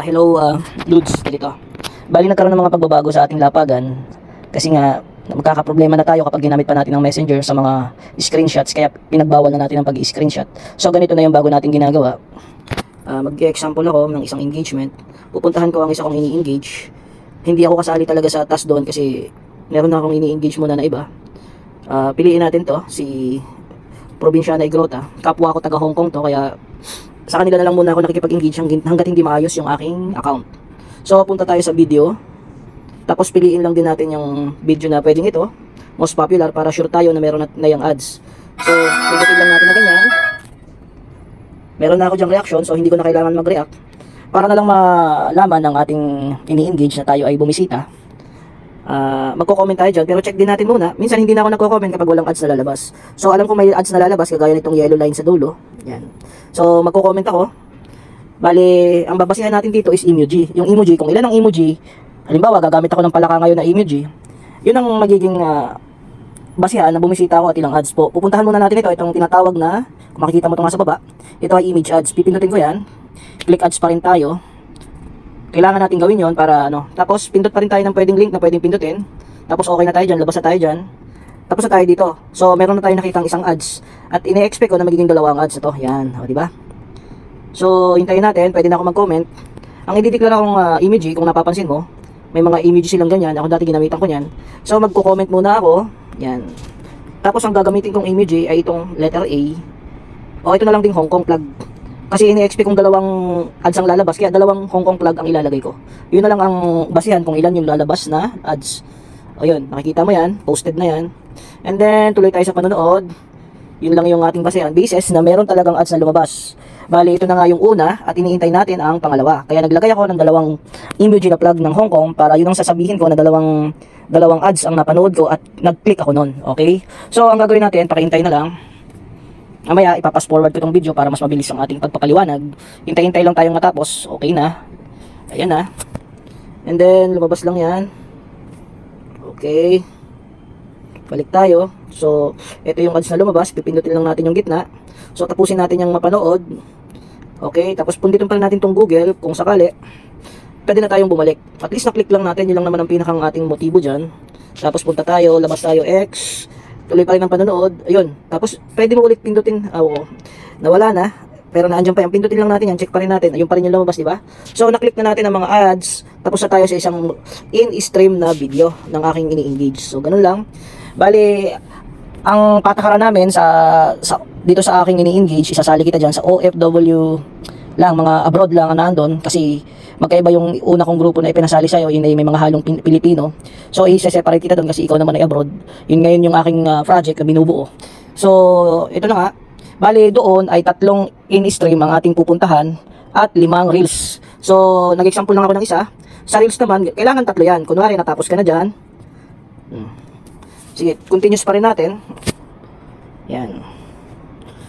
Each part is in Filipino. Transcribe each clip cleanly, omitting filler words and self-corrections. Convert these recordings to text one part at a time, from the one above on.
Hello, Dudes, dito. Bali nagkaroon ng mga pagbabago sa ating lapagan kasi nga magkakaproblema na tayo kapag ginamit pa natin ng Messenger sa mga screenshots, kaya pinagbawal na natin ang pag-i-screenshot. So ganito na yung bago natin ginagawa. Mag-example ako ng isang engagement. Pupuntahan ko ang isa kong ini-engage. Hindi ako kasali talaga sa task doon kasi meron na akong ini-engage muna na iba. Piliin natin to, si Provinciana Igrota. Kapwa ko taga Hong Kong to, kaya sa kanila na lang muna ako nakikipag-engage hanggat hindi maayos yung aking account. So punta tayo sa video, tapos piliin lang din natin yung video na pwedeng ito, most popular, para sure tayo na meron na yung ads. So pindutin lang natin na ganyan. Meron na ako dyang reaction, so hindi ko na kailangan mag-react. Para na lang malaman ng ating ini-engage na tayo ay bumisita. Magko-comment tayo dyan, pero check din natin muna. Minsan hindi na ako nagko-comment kapag walang ads na lalabas. So alam ko may ads na lalabas, kagaya nitong yellow line sa dulo. Yan. So magko-comment ako. Bali, ang babasihan natin dito is emoji. Yung emoji, kung ilan ang emoji, halimbawa gagamit ako ng palaka ngayon na emoji, yun ang magiging basihan na bumisita ako at ilang ads po. Pupuntahan muna natin ito, itong tinatawag na, kung makikita mo ito nga sa baba, ito ay image ads. Pipindutin ko yan. Click ads pa rin tayo. Kailangan natin gawin yon para tapos pindot pa rin tayo ng pwedeng link na pwedeng pindutin. Tapos okay na tayo dyan, labas na tayo dyan. Tapos na tayo dito. So meron na tayo nakitang isang ads. At ine-expect ko na magiging dalawang ads ito. Yan, o diba? So hintayin natin, pwede na ako mag-comment. Ang i-declare akong emoji, kung napapansin mo, may mga emoji silang ganyan. Ako dati ginamitan ko yan. So magko-comment muna ako. Yan. Tapos ang gagamitin kong emoji ay itong letter A. O ito na lang ding Hong Kong flag. Kasi ini-expect kong dalawang ads ang lalabas, kaya dalawang Hong Kong flag ang ilalagay ko. Yun na lang ang basihan kung ilan yung lalabas na ads. O yun, nakikita mo yan, posted na yan. And then, tuloy tayo sa panonood. Yun lang yung ating basihan, basis na meron talagang ads na lumabas. Bali, ito na nga yung una at iniintay natin ang pangalawa. Kaya naglagay ako ng dalawang emoji na flag ng Hong Kong para yun ang sasabihin ko na dalawang ads ang napanood ko at nag-click ako nun. Okay? So, ang gagawin natin, pakihintay na lang. Mamaya, ipapass forward ko itong video para mas mabilis ang ating pagpapaliwanag. Hintay-hintay lang tayong matapos. Okay na. Ayan na. And then, lumabas lang yan. Okay. Balik tayo. So, ito yung ads na lumabas. Pipindutin lang natin yung gitna. So, tapusin natin yung mapanood. Okay. Tapos, punditin pa rin natin itong Google. Kung sakali, pwede na tayong bumalik. At least na-click lang natin. Yun lang naman ang pinakang ating motibo dyan. Tapos, punta tayo. Labas tayo X. Tuloy pa rin ang panonood. Ayun. Tapos, pwede mo ulit pindutin. Oo. Nawala na. Pero naandyan pa yan. Pindutin lang natin yan. Check pa rin natin. Ayun pa rin yung lumabas, diba? So, naklik na natin ang mga ads. Tapos na tayo sa isang in-stream na video ng aking ini-engage. So, ganun lang. Bali, ang patakaran namin dito sa aking ini-engage, isasali kita dyan sa OFW lang, mga abroad lang ang nandun. Kasi, magkaiba yung una kong grupo na ipinasali sa'yo, yun ay may mga halong Pilipino. So, i-separate kita doon kasi ikaw naman ay abroad. Yun ngayon yung aking project na binubuo. So, ito na nga. Bali, doon ay 3 in-stream ang ating pupuntahan at 5 reels. So, nag-example lang ako ng isa. Sa reels naman, kailangan 3 yan. Kunwari, natapos ka na dyan. Sige, continuous pa rin natin. Yan.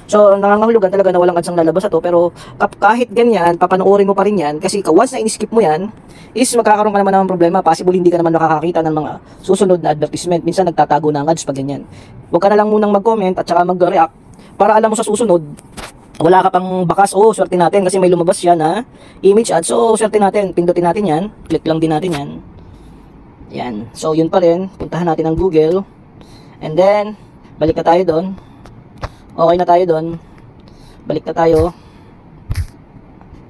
So, nangangahulugan talaga na walang ads ang lalabas ito, pero kahit ganyan, papanoorin mo pa rin yan, kasi once na in-skip mo yan, is magkakaroon ka naman ng problema. Possible hindi ka naman nakakakita ng mga susunod na advertisement. Minsan nagtatago na ang ads pag ganyan. Huwag ka na lang munang mag-comment at saka mag-react para alam mo sa susunod, wala ka pang bakas. Oh, swerte natin kasi may lumabas yan na image ads. So, swerte natin. Pindutin natin yan. Click lang din natin yan. Yan. So, yun pa rin. Puntahan natin ang Google. And then, balik na tayo doon. Okay na tayo doon. Balik na tayo.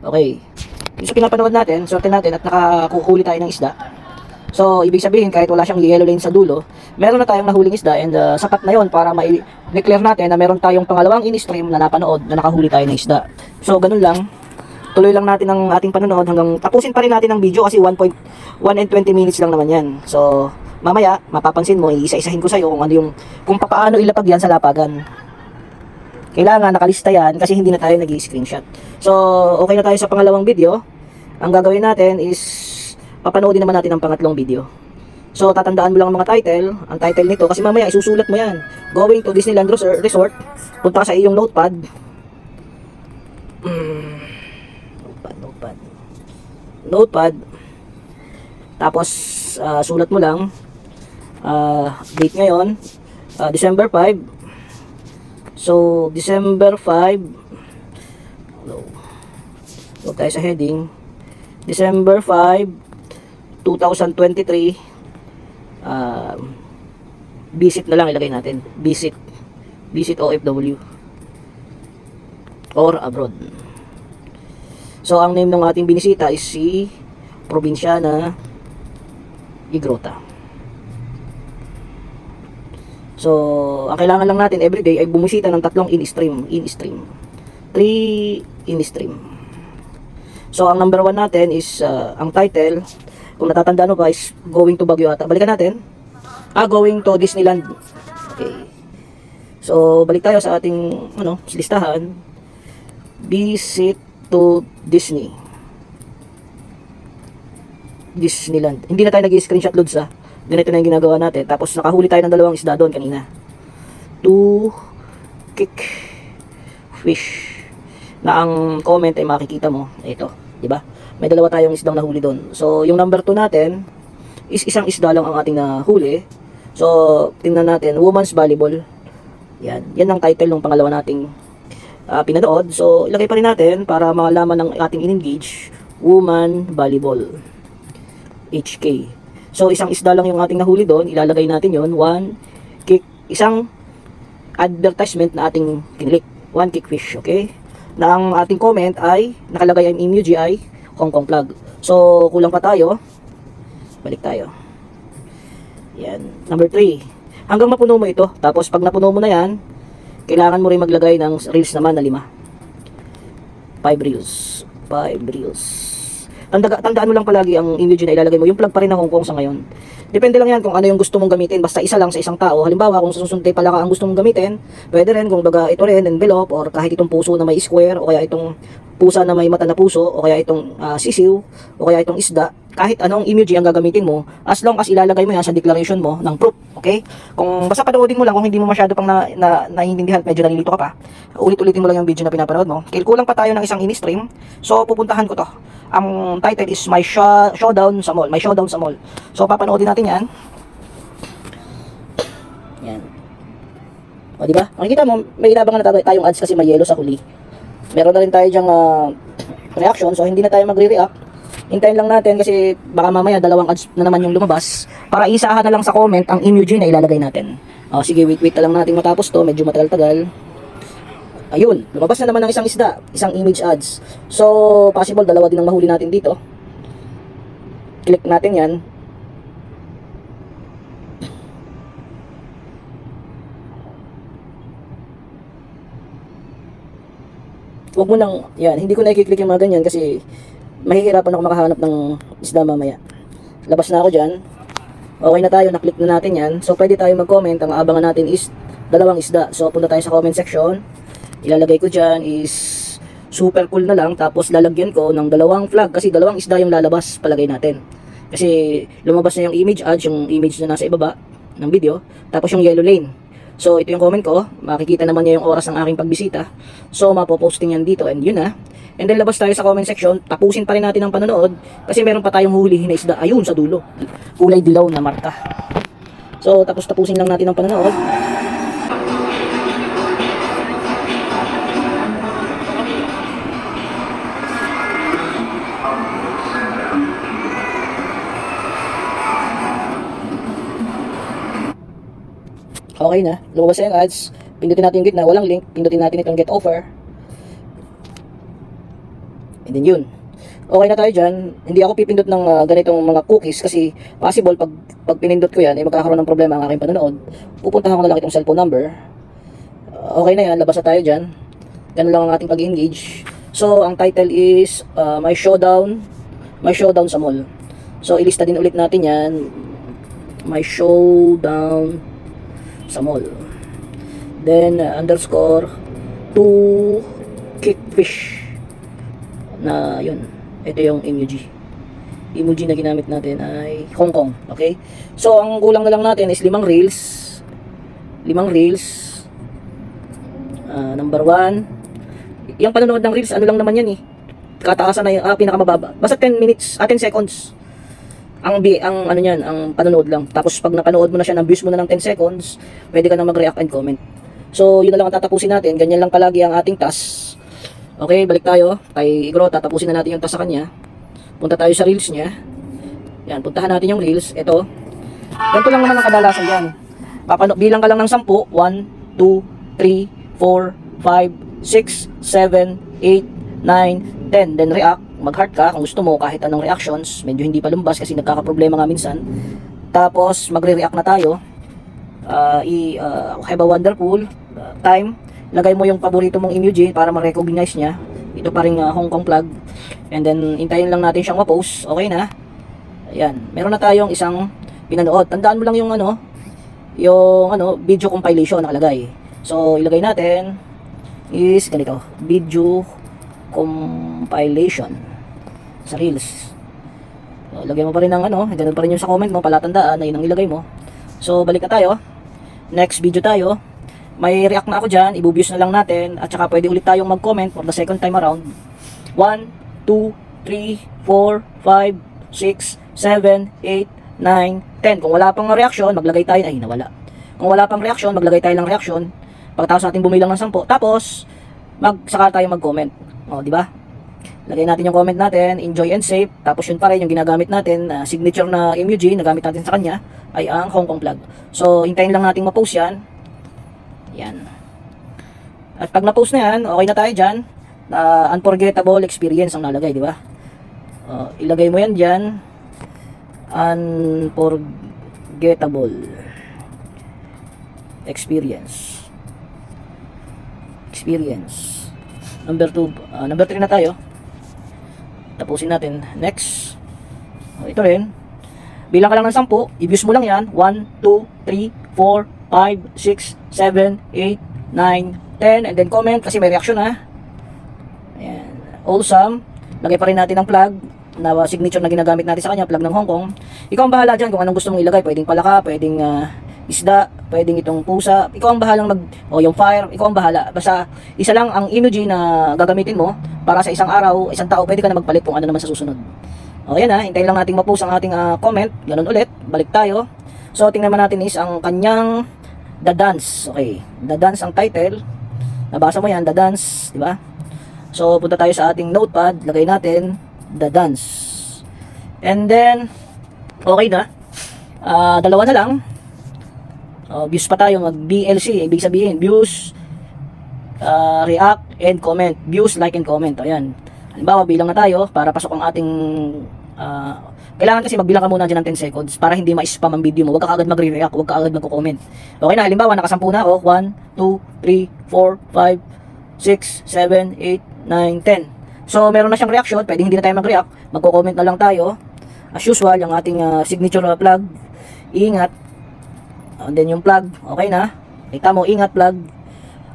Okay. Yung sa pinapanood natin, swerte natin at nakakuhuli tayo ng isda. So, ibig sabihin, kahit wala siyang yellow line sa dulo, meron na tayong nahuling isda and sapat na yon para ma-declare natin na meron tayong pangalawang in-stream na napanood na nakahuli tayo ng isda. So, ganun lang. Tuloy lang natin ang ating panonood hanggang tapusin pa rin natin ang video kasi 1 and 20 minutes lang naman yan. So, mamaya, mapapansin mo, iisa-isahin ko sa'yo kung paano ilapag yan sa lapagan. Kailangan nakalista yan kasi hindi na tayo nag-i-screenshot. So, okay na tayo sa pangalawang video. Ang gagawin natin is papanoodin naman natin ang pangatlong video. So, tatandaan mo lang ang mga title. Ang title nito, kasi mamaya isusulat mo yan. Going to Disneyland Resort. Punta ka sa iyong notepad. Notepad. Tapos, sulat mo lang. Date ngayon. December 5. So, December 5. Huwag tayo sa heading. December 5, 2023. Visit na lang ilagay natin. Visit OFW or abroad. So ang name ng ating binisita is si Probinsyana Igrota. So ang kailangan lang natin everyday ay bumisita ng 3 in-stream. 3 in-stream. So ang number 1 natin is ang title, kung natatandaan mo pa, is Going to Baguio ata. Balikan natin. Going to Disneyland. Okay. So balik tayo sa ating listahan. Visit to Disneyland. Hindi na tayo nag-screenshot loads ganito na yung ginagawa natin. Tapos nakahuli tayo ng 2 isda doon kanina. 2 kick fish. Na ang comment ay makikita mo. Ito, di ba? May 2 tayong isdang nahuli doon. So yung number 2 natin is isang isda lang ang ating nahuli. So tingnan natin, women's volleyball. Yan ang title ng pangalawa nating pinanood. So ilagay pa rin natin para malaman ng ating in-engage, woman volleyball HK. So isang isda lang yung ating nahuli doon, ilalagay natin yon. 1 kick, isang advertisement na ating kinlik, 1 kick fish, okay? Na ang ating comment ay nakalagay ang emoji ay Hong Kong flag. So kulang pa tayo, balik tayo. Yan, number 3. Hanggang mapuno mo ito. Tapos pag napuno mo na yan, kailangan mo rin maglagay ng reels naman na 5. 5 reels. Tandaan mo lang palagi ang image na ilalagay mo. Yung plug pa rin na Hong Kong sa ngayon. Depende lang yan kung ano yung gusto mong gamitin. Basta isa lang sa isang tao. Halimbawa, kung susunod pala ka ang gusto mong gamitin, pwede rin kung baga ito rin, envelope, or kahit itong puso na may square, o kaya itong pusa na may mata na puso, o kaya itong sisiw, o kaya itong isda. Kahit anong emoji ang gagamitin mo, as long as ilalagay mo yan sa declaration mo ng proof, okay? Kung basta panoodin mo lang, kung hindi mo masyado pang naiintindihan, medyo nalilito ka pa, ulit-ulitin mo lang yung video na pinapanood mo. Kulang pa tayo ng isang in-stream, so pupuntahan ko to. Ang title is My Showdown sa Mall. So papanoodin natin yan. Yan. O diba? Makikita mo, may inabangan na tayong ads kasi may yellow sa huli. Meron na rin tayo dyang reaction, so hindi na tayo magre-react. Hintayin lang natin kasi baka mamaya 2 ads na naman yung lumabas para isahan na lang sa comment ang emoji na ilalagay natin. Sige, wait na lang natin matapos to, medyo matagal-tagal. Ayun, lumabas na naman ng isang isda, isang image ads. So possible 2 din ang mahuli natin dito. Click natin yan. Huwag mo nang, yan, hindi ko na i-click yung mga ganyan kasi mahihirapan ako makahanap ng isda mamaya. Labas na ako dyan. Okay na tayo, na-click na natin yan. So pwede tayo mag-comment. Ang aabangan natin is 2 isda. So punta tayo sa comment section. Ilalagay ko dyan is super cool na lang. Tapos lalagyan ko ng 2 flag kasi 2 isda yung lalabas, palagay natin. Kasi lumabas na yung image ads, yung image na nasa ibaba ng video. Tapos yung yellow lane. So ito yung comment ko. Makikita naman niya yung oras ng aking pagbisita. So mapoposting yan dito, and yun na. And then labas tayo sa comment section. Tapusin pa rin natin ang panonood kasi meron pa tayong hulihin na isda ayun sa dulo, kulay dilaw na marka. So tapusin lang natin ang panonood. Okay na, lumabas na yung ads. Pindutin natin yung gitna, walang link. Pindutin natin itong get offer. And then yun. Okay na tayo dyan. Hindi ako pipindot ng ganitong mga cookies kasi possible pag pinindot ko yan, magkakaroon ng problema ang aking panonood. Pupuntahan ko na lang itong cellphone number. Okay na yan, labas na tayo dyan. Ganun lang ang ating pag-engage. So, ang title is My Showdown sa Mall. So, ilista din ulit natin yan. My Showdown sa Mall. Then, underscore 2 kick fish. Na yun, ito yung emoji na ginamit natin ay Hong Kong. Okay, so ang kulang na lang natin is 5 reels. Number 1, yung panonood ng reels, ano lang naman yan kataasan na yung pinakamababa, basta 10 minutes 10 seconds ang ano yan, ang panonood lang. Tapos pag napanood mo na siya, na-views mo na ng 10 seconds, pwede ka na mag-react and comment. So yun na lang ang tatapusin natin. Ganyan lang palagi ang ating task. Okay, balik tayo kay Igro. Tatapusin na natin yung task sa kanya. Punta tayo sa reels niya. Yan, puntahan natin yung reels. Ito. Ganito lang naman ang kadalasan yan. Bilang ka lang ng 10. 1, 2, 3, 4, 5, 6, 7, 8, 9, 10. Then react. Mag-heart ka kung gusto mo kahit anong reactions. Medyo hindi pa lumbas kasi nagkakaproblema nga minsan. Tapos magre-react na tayo. Have a wonderful time. Lagay mo yung paborito mong emoji para ma-recognize niya. Ito pa rin Hong Kong flag. And then hintayin lang natin siyang ma-post. Okay na. Ayan, meron na tayong isang pinanood. Tandaan mo lang yung video compilation nakalagay. So ilagay natin is ganito, video compilation sa reels. So, lagyan mo pa rin ng ganun pa rin yung sa comment mo, palatandaan na yun ang ilagay mo. So balik na tayo. Next video tayo. May react na ako dyan, i-views na lang natin. At saka pwede ulit tayong mag-comment for the second time around. 1, 2, 3, 4, 5, 6, 7, 8, 9, 10. Kung wala pang reaction, maglagay tayo. Ay, nawala. Kung wala pang reaction, maglagay tayo ng reaction. Pagkatapos natin bumilang ng 10. Tapos, saka tayo mag-comment. O, di ba? Lagay natin yung comment natin, enjoy and safe. Tapos yun pa rin yung ginagamit natin, signature na emoji na gamit natin sa kanya ay ang Hong Kong flag. So, hintayin lang natin ma-post yan. Yan. At pag na-post na yan, okay na tayo dyan. Unforgettable experience ang nalagay, di ba? Ilagay mo yan dyan. Unforgettable experience. Number 2, number 3 na tayo. Tapusin natin. Next. Ito rin. Bilang ka lang ng 10, i-views mo lang yan. 1, 2, 3, 4, 5, 6, 7, 8, 9, 10. And then comment kasi may reaction ha. Ayan. Awesome. Lagay pa rin natin ang flag na signature na ginagamit natin sa kanya, flag ng Hong Kong. Ikaw ang bahala dyan kung anong gusto mong ilagay. Pwedeng palaka, pwedeng isda, pwedeng itong pusa. Ikaw ang bahalang yung fire, ikaw ang bahala. Basta isa lang ang emoji na gagamitin mo para sa isang araw, isang tao, pwede ka na magpalit kung ano naman sa susunod. O yan hintayin lang nating ma-post ang ating comment. Ganun ulit, balik tayo. So tingnan natin is ang kanyang The Dance. Okay, The Dance ang title. Nabasa mo yan, The Dance, di ba? So punta tayo sa ating notepad, lagay natin The Dance. And then okay na. Dalawa na lang. Views pa tayo, mag BLC, ibig sabihin views, react and comment. Views, like and comment. Ayan. Halimbawa bilang na tayo para pasok ang ating kailangan kasi magbilang ka muna dyan ng 10 seconds para hindi ma-spam ang video mo. Huwag ka agad magre-react, huwag ka agad magko-comment. Okay na, halimbawa nakasampu na ako. 1, 2, 3, 4, 5, 6, 7, 8, 9, 10. So meron na siyang reaction, pwede hindi na tayo mag-react, magko-comment na lang tayo. As usual, yung ating signature plug, ingat. And then yung plug, okay na. Kita mo, ingat plug.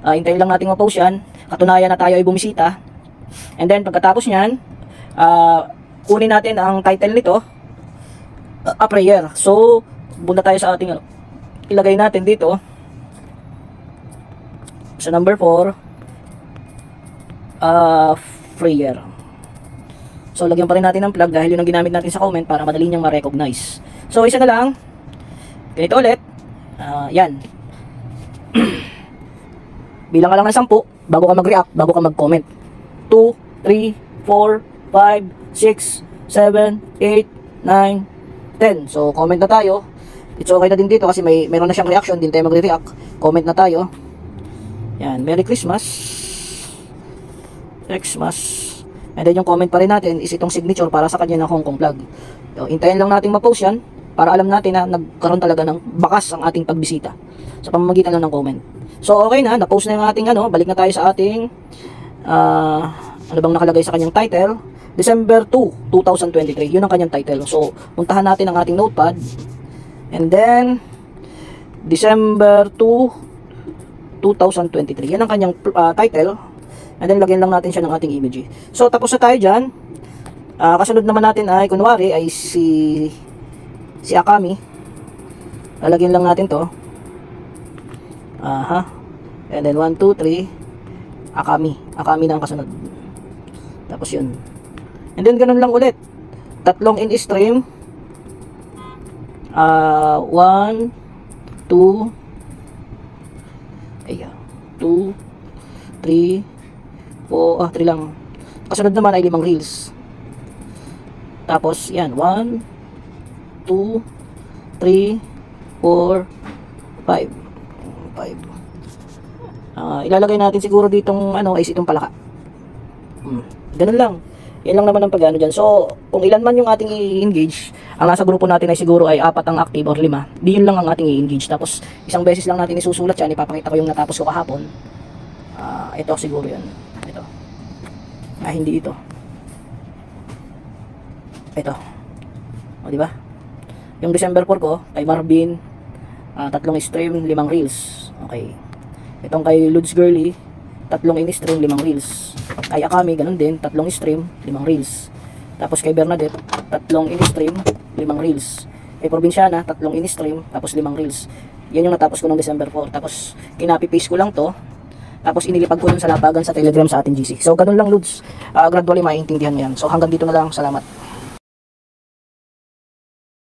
Hintayin lang natin ma-post yan. Katunayan na tayo ay bumisita. And then pagkatapos nyan, kunin natin ang title nito, a prayer. So punta tayo sa ating ilagay natin dito sa number 4, prayer. So lagyan pa rin natin ng plug dahil yun ang ginamit natin sa comment para madali niyang ma-recognize. So isa na lang, ganito ulit. Yan. Bilang ka lang ng 10 bago ka mag-react, bago ka mag-comment. 2, 3, 4, 5, 6, 7, 8, 9, 10. So comment na tayo. It's okay na din dito kasi meron na siyang reaction, din tayo magre-react. Comment na tayo. Yan, Merry Christmas. And then yung comment pa rin natin is itong signature para sa kanya ng Hong Kong flag. So, hintayin lang natin ma-post yan para alam natin na nagkaroon talaga ng bakas ang ating pagbisita sa pamamagitan lang ng comment. So okay na, na-post na yung ating balik na tayo sa ating ano bang nakalagay sa kanyang title? December 2, 2023. Yun ang kanyang title. So puntahan natin ang ating notepad. And then December 2, 2023. Yan ang kanyang title. And then lagyan lang natin siya ng ating emoji. So tapos na tayo dyan. Kasunod naman natin ay kunwari ay si Akami. Lalagyan lang natin to. And then 1, 2, 3 Akami na ang kasunod. Tapos yun. And then ganun lang ulit. Tatlong in stream. 1, 2 2, 3, 4 3 lang. Kasunod naman ay 5 reels. Tapos, yan. 1, 2, 3, 4, 5. 5. Ilalagay natin siguro ditong is itong palaka. Ganun lang. Yan lang naman ang pag-ano dyan. So, kung ilan man yung ating i-engage, ang nasa grupo natin ay siguro ay 4 ang active or 5. Di yun lang ang ating i-engage. Tapos, isang beses lang natin isusulat yan. Ipapakita ko yung natapos ko kahapon. Ito siguro yan. Ito. Hindi ito. Ito. O, diba? Yung December 4 ko, kay Marvin, 3 stream, 5 reels. Okay. Itong kay Ludes Girly, 3 in-stream, 5 reels. Kay Akami, ganun din, 3 stream, 5 reels. Tapos kay Bernadette, 3 in-stream, 5 reels. Kay Provinciana, 3 in-stream, tapos 5 reels. Yan yung natapos ko ng December 4. Tapos, kinapi-paste ko lang to. Tapos, inilipag ko dun sa lapagan sa Telegram sa ating GC. So, ganun lang, Ludes. Gradually, maiintindihan mo yan. So, hanggang dito na lang. Salamat.